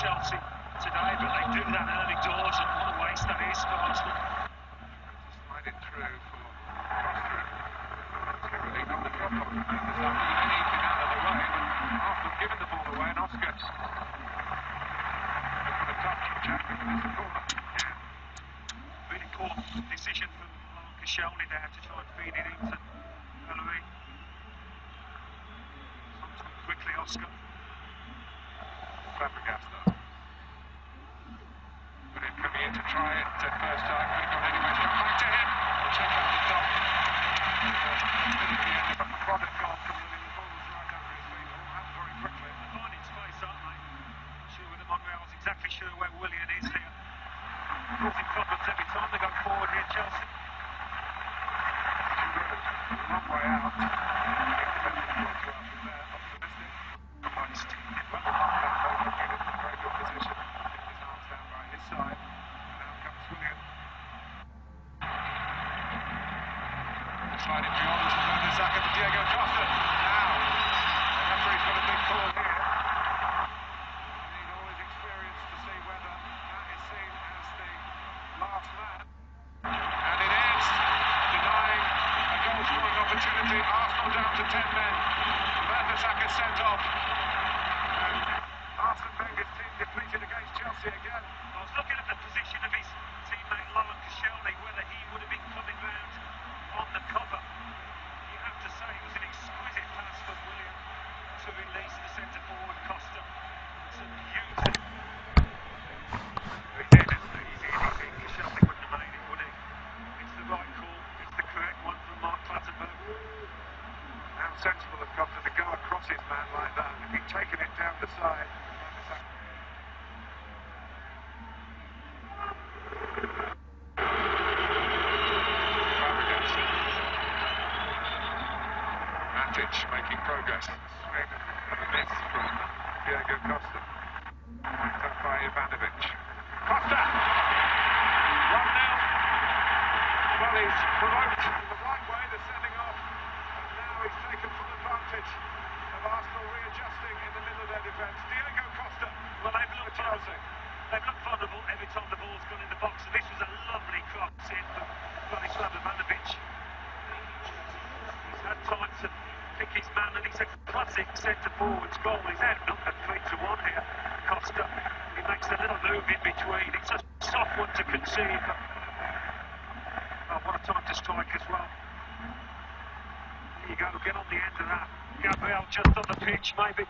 Chelsea today, but they do that early doors, and what a waste that is for Arsenal. Slide it through for Costa. Terribly got the drop on. There's anything out of the way, but Arsenal giving the ball away, and Oscar looking for the touch from Chapman, but it's a corner. Yeah. Really poor decision from Koscielny there to try and feed it into Bellerin. Sometimes quickly, Oscar. Fabregas though. But him coming in to try it at first time, could have gone anyway. It's come back to him. Check out the top. A product goal from Willian. The ball was right under his feet. All happened very quickly. They're finding space, aren't they? Not sure whether Monreal's exactly sure where Willian is here. Causing problems every time they go forward here, Chelsea. A long way out. Optimistic. Honest. Well, very good position. His arms down by his side. And out comes Willian. Sliding beyond Werner Zaka to Diego Costa. Now, the referee's got a big call here. You need all his experience to see whether that is seen as the last man. And it is, denying a goal-scoring opportunity. Arsenal down to 10 men. Werner Zaka sent off. And Arsene Wenger's team depleted against Chelsea again. I was looking at the position of his teammate Laurent Koscielny, whether he would have been coming round on the cover. You have to say it was an exquisite pass from Willian to release the centre forward Costa. It's a beautiful. He did, isn't it? Easy anything. Koscielny wouldn't have made it, would he? It's the right call. It's the correct one from Mark Clattenburg. How sensible of Costa to go across his man like that. If he'd taken it down the side. Matic making progress. Swing miss from Diego Costa. Picked up by Ivanovic. Costa! 1-0. Well, he's provoked in the right way, the sending off. And now he's taken full advantage of Arsenal readjusting in the middle of their defence. Diego Costa. Well, they've looked vulnerable every time the ball's gone in the box, and this was a lovely cross in from Vladislav Ivanovic. He's had time to pick his man, and it's a classic centre-forwards goal. He's out numbered 3-1 here, Costa. He makes a little move in between. It's a soft one to concede, but what a time to strike as well. There you go, get on the end of that. Gabriel just on the pitch, maybe.